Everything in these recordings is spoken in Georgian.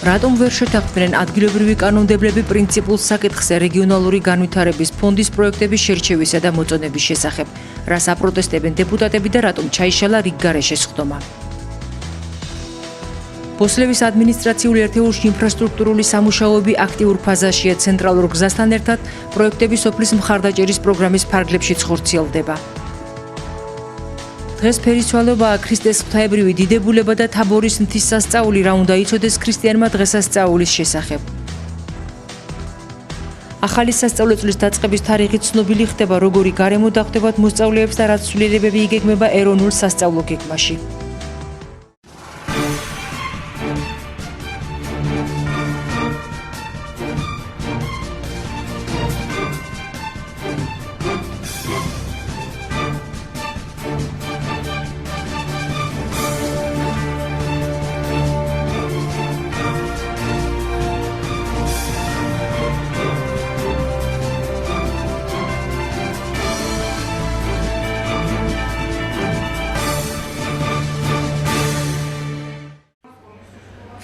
რატომ ვერ შეთანხმდნენ ადგილობრივი კანონმდებლები პრინციპულ საკითხზე რეგიონალური განვითარების ფონდის პროექტების შერჩევისა და მოწონების შესახებ? რას აპროტესტებენ დეპუტატები და რატომ ჩაიშალა რიგგარეშეს ხდომა? ბოსლევის ადმინისტრაციული ერთეულში ინფრასტრუქტურული სამუშაოები აქტიურ ფაზაშია ცენტრალურ გზასთან ერთად პროექტები სოფლის მხარდაჭერის პროგრამის ფარგლებშიც ხორციელდება. დღეს ფერისცვალობაა ქრისტეს ღვთაებრივი დიდებულება და თაბორის მთის სასწაული რა უნდა იცოდეს ქრისტიანმა დღესასწაულის შესახებ. ახალი სასწავლო წლის დაწყების თარიღი ცნობილი ხდება, როგორი გარემო დახვდებათ მოსწავლეებს და რაც ცვლილებები იგეგმება ეროვნულ სასწავლო გეგმაში.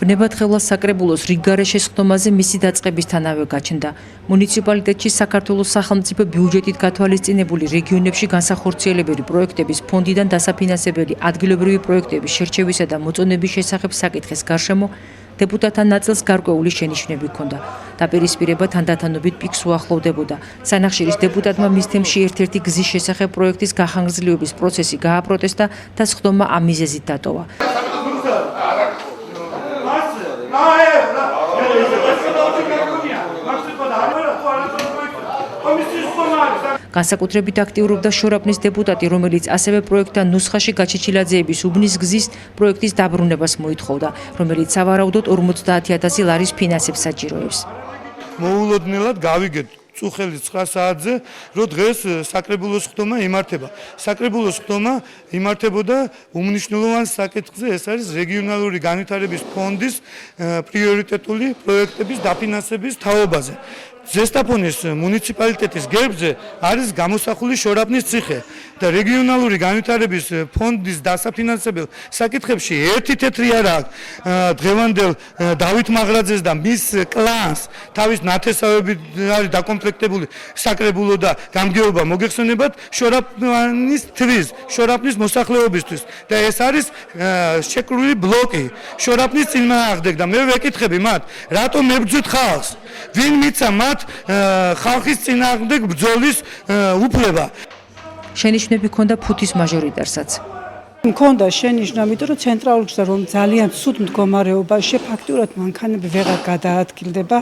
ვნებათხევლას საკრებულოს რიგგარეშეს ხდომაზე მისი დაწყებისთანავე გაჩნდა. მუნიციპალიტეტში საქართველოს სახელმწიფო ბიუჯეტით გათვალისწინებული რეგიონებში განსახორციელებელი პროექტების ფონდიდან დასაფინანსებელი ადგილობრივი პროექტების შერჩევისა და მოწონების შესახებ საკითხის გარშემო დეპუტატთა ნაწილს გარკვეული შენიშვნები ჰქონდა. დაპირისპირება თანდათანობით პიკს უახლოვდებოდა. სანახშირის დეპუტატმა მის თემში ერთ-ერთი გზის შესახებ პროექტის გახანგრძლივების პროცესი გააპროტესტა და სხდომა ამ მიზეზით დატოვა. განსაკუთრებით აქტიურობდა შორაპნის დეპუტატი, რომელიც ასევე პროექტთან ნუსხაში გაჩეჩილაძეების უბნის გზის პროექტის დაბრუნებას მოითხოვდა, რომელიც სავარაუდოდ 50,000 ლარის ფინანსებს საჭიროებს. მოულოდნელად გავიგეთ წუხელი 9 საათზე, რომ დღეს საკრებულოს ხდომა იმართება. საკრებულოს ხდომა იმართებოდა უმნიშვნელოვან საკითხზე, ეს არის რეგიონალური განვითარების ფონდის პრიორიტეტული პროექტების დაფინანსების თაობაზე. ზესტაფონის მუნიციპალიტეტის გერბზე არის გამოსახული შორაპნის ციხე და რეგიონალური განვითარების ფონდის დასაფინანსებელ საკითხებში ერთი თეთრი არა აქვს. დღევანდელ დავით მაღრაძეს და მის კლანს თავის ნათესავებით არის დაკომპლექტებული საკრებულო და გამგეობა მოგეხსენებათ შორაპნის თვის, შორაპნის მოსახლეობისთვის და ეს არის შეკრული ბლოკი შორაპნის წინააღმდეგ და მე ვეკითხები მათ, რატომ მებრძვით ხალხს? ვინ მიცა მათ ხალხის წინააღმდეგ ბრძოლის უფლება? შენიშვნები ჰქონდა ფუთის მაჟორიტარსაც. მქონდა შენიშვნა, იმიტომ რომ ცენტრალურ გზა რომ ძალიან ცუდ მდგომარეობაში ფაქტურად მანქანები ვეღარ გადაადგილდება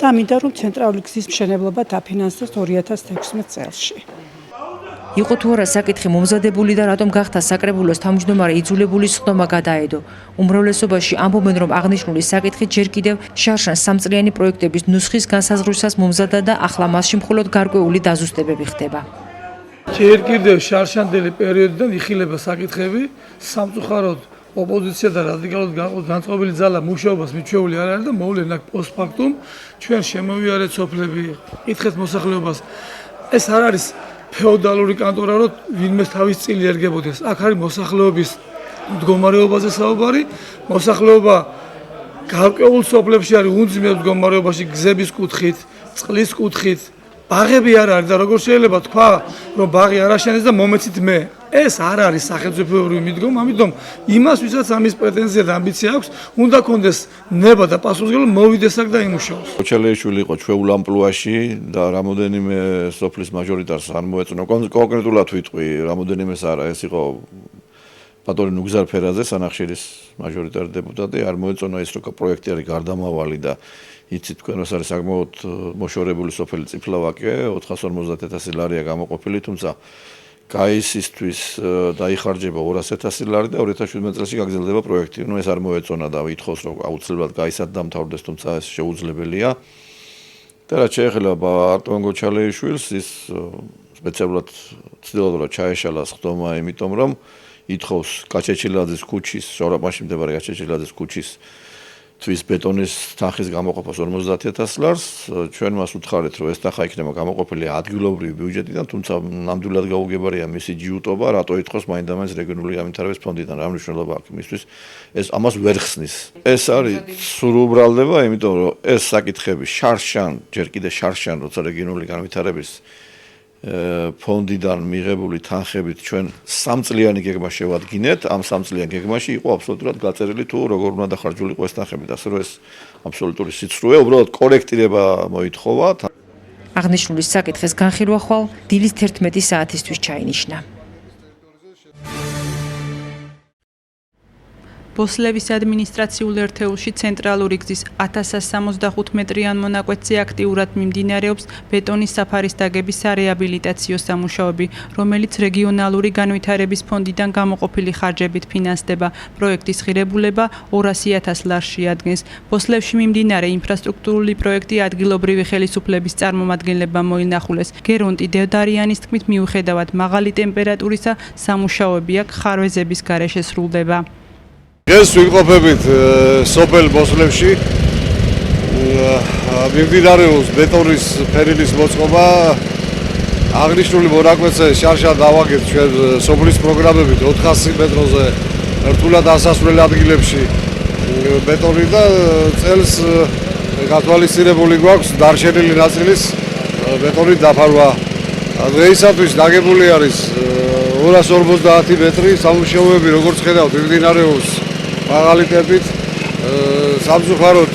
და მინდა რომ ცენტრალური გზის მშენებლობა დაფინანსდეს 2016 წელში. იყო თუ არა საკითხი მომზადებული და რატომ გახდა საკრებულოს თავმჯდომარე იძულებული სხდომა გადაედო. უმრავლესობაში ამბობენ, რომ აღნიშნული საკითხი ჯერ კიდევ შარშან სამწლიანი პროექტების ნუსხის განსაზღვრისას მომზადდა და ახლა მასში მხოლოდ გარკვეული დაზუსტებები ხდება. ჯერ კიდევ შარშანდელი პერიოდიდან იხილება საკითხები, სამწუხაროდ ოპოზიცია და რადიკალურად განწყობილი ძალა მუშაობას მიჩვეული არ არის და მოვლენ აქ პოსტფაქტუმ ჩვენ შემოვიარეთ სოფლები, კითხეთ მოსახლეობას. ეს არ არის ფეოდალური კანტორა, რომ ვინმე თავის წილი ერგებოდეს. აქ არის მოსახლეობის მდგომარეობაზე საუბარი. მოსახლეობა გარკვეულ სოფლებში არის უნძიმეს მდგომარეობაში გზების კუთხით, წყლის კუთხით. ბაღები არ არის და როგორ შეიძლება თქვა, რომ ბაღი არ აშენეს და მომეცით მე. ეს არ არის სახელმწიფოებრივი მიდგომა, ამიტომ იმას, ვისაც ამის პრეტენზია და ამბიცია აქვს, უნდა კონდეს ნება და პასუხისმგებლობა მოვიდეს აქ და იმუშაოს. ოჩელეიშვილი იყო ჩვეულ ამპლუაში და რამოდენიმე სოფლის მაჟორიტარს არ მოეწონა. კონკრეტულად ვიტყვი, რამოდენიმეს არა, ეს იყო პატორი ნუგზარ ფერაძე, სანახშირის მაჟორიტარი დეპუტატი, არ მოეწონა ის, რომ პროექტი არის გარდამავალი და იცით თქვენ რას არის საკმაოდ მოშორებული სოფელი წიფლავაკე 450,000 ლარია გამოყოფილი, თუმცა გაისისთვის დაიხარჯება 200,000 ლარი და 2017 წელს გაგრძელდება პროექტი. ნუ ეს არ მოეწონა და ვითხოვს რომ აუცილებლად გაისად დამთავრდეს, თუმცა ეს შეუძლებელია. და რაც შეეხება არტემ გოჩალეიშვილს, ის სპეციალურად ცდილობდა რომ ჩაეშალა სხდომა, იმიტომ რომ ითხოვს გაჩეჩილაძის ქუჩის, შორაპაში მდებარე გაჩეჩილაძის ქუჩის თვის ბეტონის თანხის გამოყოფას 50000 ლარს, ჩვენ მას უთხარით, რომ ეს თანხა იქნება გამოყოფილი ადგილობრივი ბიუჯეტიდან, თუმცა ნამდვილად გაუგებარია მისი ჯიუტობა, რატო ითხოვს მაინდამაინც რეგიონული განვითარების ფონდიდან, რა მნიშვნელობა აქვს იმისთვის, ეს ამას ვერ ხსნის. ეს არის სრულ უბრალდება, იმიტომ რომ ეს საკითხები ჯერ კიდე შარშან, როცა რეგიონული განვითარების ფონდიდან მიღებული თანხებით ჩვენ 3 წლიანი გეგმა შევადგინეთ, ამ 3 წლიან გეგმაში იყო აბსოლუტურად გაწერილი თუ როგორ უნდა დახარჯულიყო ეს თანხები, ასე რომ ეს აბსოლუტური სიცრუე, უბრალოდ კორექტირება მოითხოვა. აღნიშნული საკითხის განხილვა ხვალ დილის 11 საათისთვის ჩაინიშნა. ბოსლევის ადმინისტრაციულ ერთეულში ცენტრალური გზის 1065 მეტრიან მონაკვეთზე აქტიურად მიმდინარეობს ბეტონის საფარის დაგებისარეაბილიტაციო სამუშაოები, რომელიც რეგიონალური განვითარების ფონდიდან გამოყოფილი ხარჯებით ფინანსდება. პროექტის ღირებულება 200.000 ლარს შეადგენს. ბოსლევში მიმდინარე ინფრასტრუქტურული პროექტი ადგილობრივი ხელისუფლების წარმომადგენლებმა მოინახულეს. გერონტი დევდარიანის თქმით, მიუხედავად მაღალი ტემპერატურისა, სამუშაოები აქ ხარვეზების გარეშე სრულდება. ეს ვიმყოფებით სოფელ ბოსლევში მიმდინარეობს ბეტონის ფერილის მოწყობა აღნიშნული მონაკვეთზე შარშან დავაგეთ ჩვენ სოფლის პროგრამებით 400 მეტროზე რთულად ასასვლელ ადგილებში ბეტონი და წელს გათვალისწინებული გვაქვს დარჩენილი ნაწილის ბეტონით დაფარვა. დღეისათვის დაგებული არის 250 მეტრი სამუშაოები, როგორც ხედავთ, მიმდინარეობს მაღალი ტემპით. სამწუხაროდ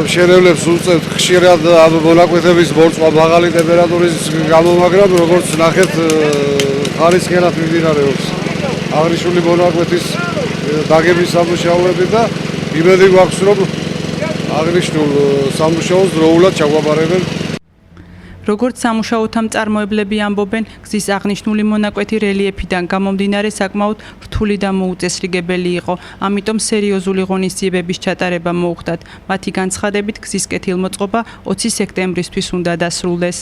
მშენებლებს უწევთ ხშირად ამ მონაკვეთების მორწვა მაღალი ტემპერატურის გამო, მაგრამ როგორც ნახეთ, ხარისხიანად მიმდინარეობს აღნიშნული მონაკვეთის დაგების სამუშაოები და იმედი გვაქვს, რომ აღნიშნულ სამუშაოს დროულად ჩაგვაბარებენ. როგორც სამუშაოთა მწარმოებლები ამბობენ, გზის აღნიშნული მონაკვეთი რელიეფიდან გამომდინარე საკმაოდ რთული და მოუწესრიგებელი იყო, ამიტომ სერიოზული ღონისძიებების ჩატარება მოუხდათ. მათი განცხადებით, გზის კეთილმოწყობა 20 სექტემბრისთვის უნდა დასრულდეს.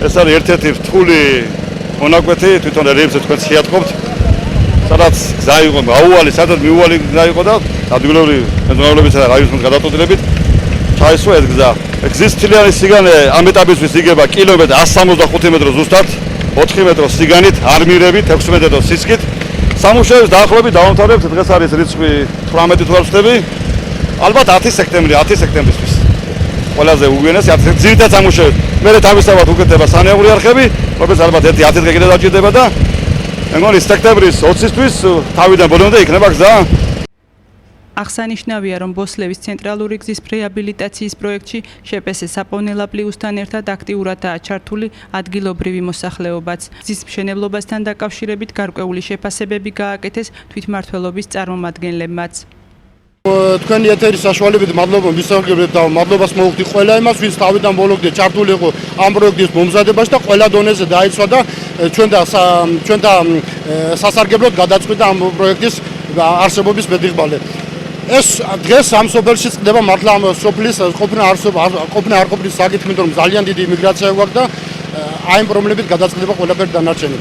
ეს არის ერთ-ერთი რთული მონაკვეთი, თვითონ რელიეფზე თქვენ შეატყობთ, სადაც გზა იყო აუვალი, სადაც მიუვალი გზა იყო და ადგილობრივი მეზღვაურებისა და რაიონის გადაწყვეტილებით ჩაისვა ეს გზა. გზის მთლიანი სიგანე ამ ეტაპისთვის იგება კილომეტრ 165 მეტრო ზუსტად, 4 მეტრო სიგანით, არმირებით, 6 მეტრო სისქით. სამუშაოების დაახლოებით დავამთავრებთ, დღეს არის რიცხვი 18 თუ არ ვცდები. ალბათ 10 სექტემბრისთვის. ყველაზე უგვიანესი 10 ძირითად სამუშაოებს. მერე თავისთავად უკეთდება სანეური არხები, რომელიც ალბათ 1-10 დღე კიდევ დაჭირდება და მე მგონი სექტემბრის 20-ისთვის თავიდან ბოლომდე იქნება გზა. აღსანიშნავია, რომ ბოსლევის ცენტრალური გზის რეაბილიტაციის პროექტში შპს საპოვნელა პლუსთან ერთად აქტიურადაა ჩართული ადგილობრივი მოსახლეობაც. გზის მშენებლობასთან დაკავშირებით გარკვეული შეფასებები გააკეთეს თვითმმართველობის წარმომადგენლებმაც. თქვენი ეთერის საშუალებით მადლობა მისაღებთ და მადლობას მოუხდი ყველა იმას, ვინც თავიდან ბოლომდე ჩართული იყო ამ პროექტის მომზადებაში და ყველა დონეზე დაიცვა და ჩვენ და სასარგებლოდ გადაწყვიტა ამ პროექტის არსებობის ბედიღბალე. ეს დღეს ამ სოფელში ხდება მართლა ამ სოფლის ყოფნა არ ყოფნის საკითხი, რომ ძალიან დიდი იმიგრაცია გვაქვს და აი ამ პრობლემებით გადაწყდება ყველაფერი დანარჩენი.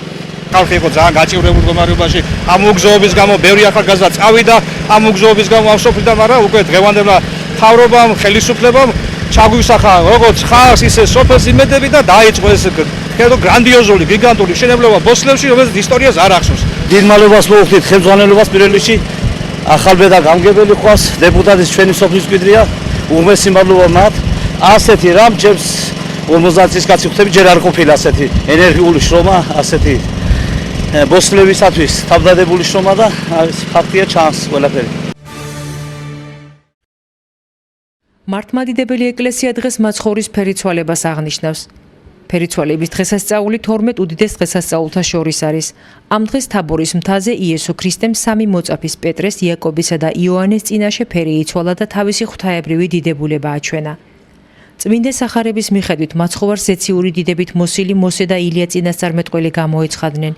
ხალხი იყო ძალიან გაჭირვებული მდგომარეობაში ამ უგზოობის გამო, ბევრი ახალგაზრდა წავიდა ამ უგზოობის გამო ამ სოფლიდან, მაგრამ უკვე დღევანდელმა მთავრობამ, ხელისუფლებამ ჩაგვისახა როგორც ხალხს, ისე სოფელს იმედები და დაიწყო ეს გრანდიოზული, გიგანტური მშენებლობა ბოსლევში, რომელიც ისტორიას არ ახსოვს. დიდ მადლობას მოუხდით ხელმძღვანელობას პირველ რიგში. ახალბედა გამგებელი ყვას, დეპუტატის ჩვენი სოფლის მკვიდრია, უღმესი მადლობა მათ. ასეთი რამ ჯერს 50 წლის კაცი ხვდები, ჯერ არ ყოფილა ასეთი ენერგიული შრომა, ასეთი ბოსლევისათვის თავდადებული შრომა და ეს ფაქტია ჩანს ყველაფერი. მართლმადიდებელი ეკლესია დღეს მაცხოვრის ფერიცვალებას აღნიშნავს. ფერიცვალების დღესასწაული 12 უდიდეს დღესასწაულთა შორის არის. ამ დღეს თაბორის მთაზე იესო ქრისტემ სამი მოწაფის პეტრეს, იაკობისა და იოანეს წინაშე ფერი იცვალა და თავისი ღვთაებრივი დიდებულება აჩვენა. წმინდა სახარების მიხედვით მაცხოვარს ზეციური დიდებით მოსილი მოსე და ილია წინასწარმეტყველი გამოეცხადნენ.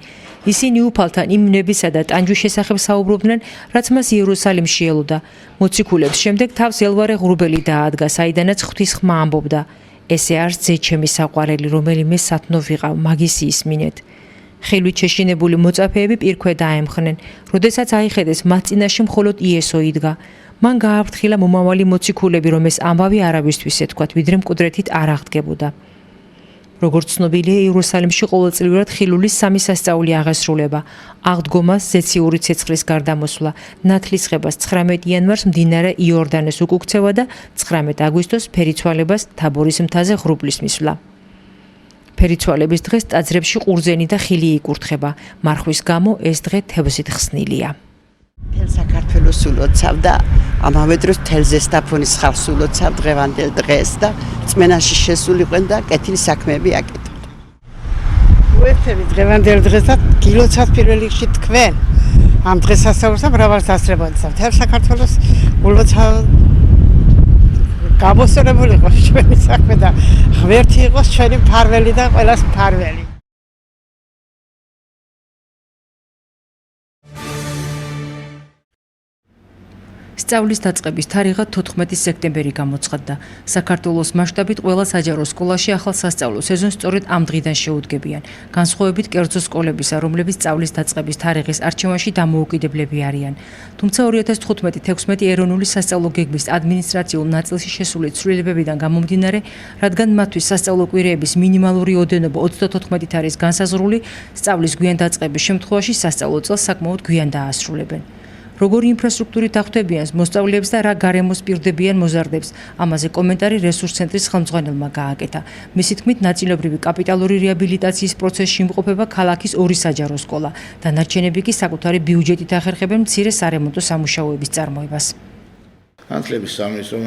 ისინი უფალთან იმ ნებისა და ტანჯვის შესახებ საუბრობდნენ, რაც მას იერუსალიმში ელოდა. მოციქულებს შემდეგ თავს ელვარე ღრუბელი დაადგა, საიდანაც ღვთის ხმა ამბობდა. ესე არის ძეჩემი საყვარელი, რომელიმე სათნო ვიყავ, მაგის ისმინეთ. ხილვით შეშინებული მოწაფეები პირქვე დაემხნენ. როდესაც აიხედეს მათ წინაშე მხოლოდ იესო იდგა. მან გააფრთხილა მომავალი მოციქულები, რომ ეს ამბავი არავისთვის ეთქვათ, ვიდრე მკვდრეთით არ აღდგებოდა. როგორც ცნობილია, იერუსალიმში ყოველწლიურად ხილულის 3 სასწაული აღესრულება. აღდგომას, ზეციური ცეცხლის გარდამოსვლა, ნათლისღებას 19 იანვარს მდინარე იორდანეს უკუქცევა და 19 აგვისტოს ფერიცვალებას თაბორის მთაზე ღრუბლის მისვლა. ფერიცვალების დღეს ტაძრებში ყურძენი და ხილი იკურთხება. მარხვის გამო ეს დღე თევზით ხსნილია. მთელ საქართველოს სულოცავ და ამავე დროს მთელ ზესტაფონის ხალხს სულოცავ დღევანდელ დღეს და რწმენაში შესულიყვენ და კეთილი საქმეები აკეთებთ. უერთები დღევანდელ დღეს და გილოცავთ პირველ რიგში თქვენ ამ დღესასწაულს და მრავალ სასწრებელს. მთელ საქართველოს ულოცავ გამოსწორებული იყოს ჩვენი საქმე და ღმერთი იყოს ჩვენი მფარველი და ყველას მფარველი. სწავლის დაწყების თარიღად 14 სექტემბერი გამოცხადდა. საქართველოს მასშტაბით ყველა საჯარო სკოლაში ახალ სასწავლო სეზონს სწორედ ამ დღიდან შეუდგებიან. განსხვავებით კერძო სკოლებისა, რომლებიც სწავლის დაწყების თარიღის არჩევანში დამოუკიდებლები არიან. თუმცა 2015-16 ეროვნული სასწავლო გეგმის ადმინისტრაციულ ნაწილში შესული ცვლილებებიდან გამომდინარე, რადგან მათთვის სასწავლო კვირეების მინიმალური ოდენობა 34 არის განსაზღვრული, სწავლის გვიან დაწყების შემთხვევაში სასწავლო წელს საკმაოდ გვიან დაასრულებენ. როგორი ინფრასტრუქტურით ახვდებიან მოსწავლეებს და რა გარემოს პირდებიან მოზარდებს. ამაზე კომენტარი რესურს ცენტრის ხელმძღვანელმა გააკეთა. მისი თქმით, ნაწილობრივი კაპიტალური რეაბილიტაციის პროცესში იმყოფება ქალაქის 2 საჯარო სკოლა. დანარჩენები კი საკუთარი ბიუჯეტით ახერხებენ მცირე სარემონტო სამუშაოების წარმოებას. განათლების სამინისტრომ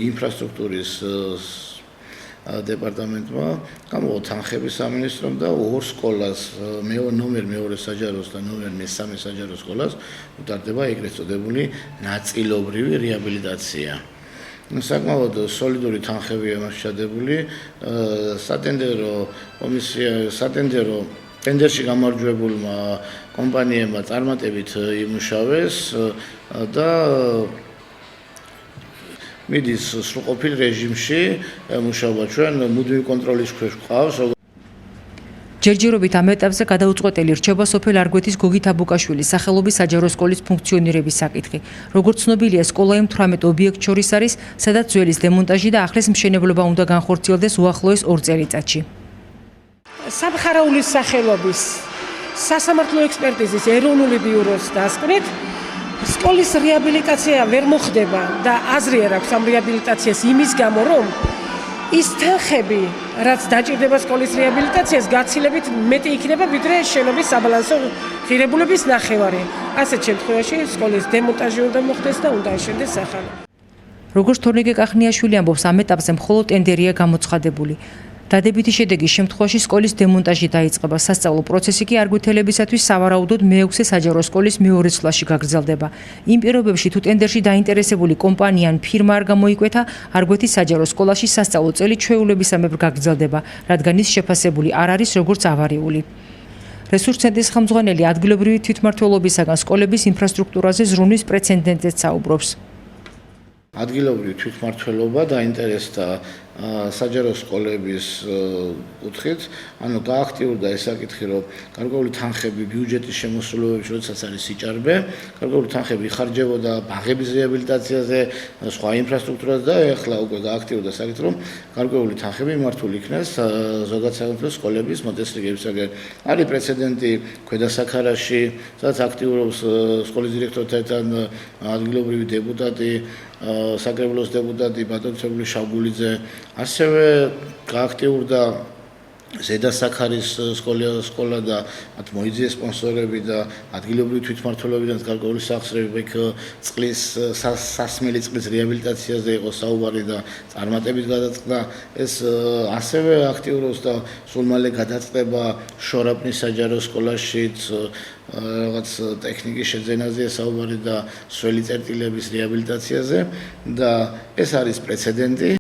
ინფრასტრუქტურის დეპარტამენტმა გამოყო თანხები სამინისტრომ და 2 სკოლას, ნომერ მეორე საჯაროს და ნომერ მესამე საჯარო სკოლას უტარდება ეგრეთ წოდებული ნაწილობრივი რეაბილიტაცია. საკმაოდ სოლიდური თანხებია მასშტაბებული, სატენდერო ტენდერში გამარჯვებულმა კომპანიებმა წარმატებით იმუშავეს და მიდის სრულყოფილ რეჟიმში მუშაობა ჩვენ მუდმივი კონტროლის ქვეშ ვყავს. ჯერჯერობით ამ ეტაპზე გადაუწყვეტელი რჩება სოფელ არგვეთის გოგით აბუკაშვილის სახელობის საჯარო სკოლის ფუნქციონირების საკითხი. როგორც ცნობილია, სკოლა იმ 18 ობიექტ შორის არის, სადაც ძველის დემონტაჟი და ახლის მშენებლობა უნდა განხორციელდეს უახლოეს 2 წელიწადში. სამხარაულის სახელობის სასამართლო ექსპერტიზის ეროვნული ბიუროს დასკვნით სკოლის რეაბილიტაცია ვერ მოხდება და აზრი არ აქვს ამ რეაბილიტაციას იმის გამო, რომ ის თანხები, რაც დაჭირდება სკოლის რეაბილიტაციას, გაცილებით მეტი იქნება, ვიდრე შენობის საბალანსო ღირებულების ნახევარი. ასეთ შემთხვევაში სკოლის დემონტაჟი უნდა მოხდეს და უნდა აშენდეს სახანო. როგორც თორნიკე კახნიაშვილი ამბობს, ამ ეტაპზე მხოლოდ ტენდერია გამოცხადებული. დადებითი შედეგის შემთხვევაში სკოლის დემონტაჟი დაიწყება. სასწავლო პროცესი კი არგვეთელებისათვის სავარაუდოდ მე-6 საჯარო სკოლის მეორე ცვლაში გაგრძელდება. იმ პირობებში, თუ ტენდერში დაინტერესებული კომპანია ან ფირმა არ გამოიკვეთა, არგვეთის საჯარო სკოლაში სასწავლო წელი ჩვეულებისამებრ გაგრძელდება, რადგან ის შეფასებული არ არის როგორც ავარიული. რესურს ცენტრის ხელმძღვანელი ადგილობრივი თვითმმართველობისაგან სკოლების ინფრასტრუქტურაზე ზრუნვის პრეცედენტებს საუბრობს. ადგილობრივი თვითმმართველობა დაინტერესდა საჯარო სკოლების კუთხით, ანუ გააქტიურდა ეს საკითხი, რომ გარკვეული თანხები ბიუჯეტის შემოსრულებებში, როდესაც არის სიჭარბე, გარკვეული თანხები იხარჯებოდა ბაღების რეაბილიტაციაზე, სხვა ინფრასტრუქტურაზე და ეხლა უკვე გააქტიურდა საკითხი, რომ გარკვეული თანხები მიმართული იქნეს ზოგადად საქართველოს სკოლების მოწესრიგებისაგან. არის პრეცედენტი ქვედასაქარაში, სადაც აქტიურობს სკოლის დირექტორთან ადგილობრივი დეპუტატი, საკრებულოს დეპუტატი ბატონცებული შავგულიძე, ასევე გააქტიურდა ზედასაქარის სკოლა და მათ მოიძიეს სპონსორები და ადგილობრივი თვითმმართველობიდან გარკვეული სახსრები იქ წყლის სასმელი წყლის რეაბილიტაციაზე იყო საუბარი და წარმატებით გადაწყდა. ეს ასევე აქტიურობს და სულ მალე გადაწყდება შორაპნის საჯარო სკოლაშიც რაღაც ტექნიკის შეძენაზე საუბარი და სველი წერტილების რეაბილიტაციაზე და ეს არის პრეცედენტი.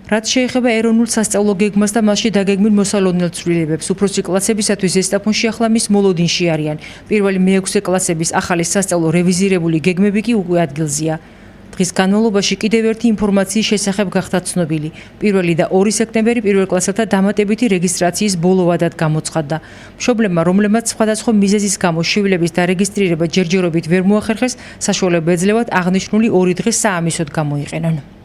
რაც შეეხება ეროვნულ სასწავლო გეგმას და მასში დაგეგმილ მოსალოდნელ ცვლილებებს, უფროსი კლასებისათვის ზესტაფონში ახლა მის მოლოდინში არიან. პირველი მე-6 კლასების ახალი სასწავლო რევიზირებული გეგმები კი უკვე ადგილზეა. დღის განმავლობაში კიდევ ერთი ინფორმაციის შესახებ გახდა ცნობილი. 1 და 2 სექტემბერი პირველ კლასელთა დამატებითი რეგისტრაციის ბოლო ვადად გამოცხადდა. მშობლებმა, რომლებმაც სხვადასხვა მიზეზის გამო შივლების დარეგისტრირება ჯერჯერობით ვერ მოახერხეს, საშუალება ეძლევათ აღნიშნული 2 დღე საამისოდ გამოიყენონ.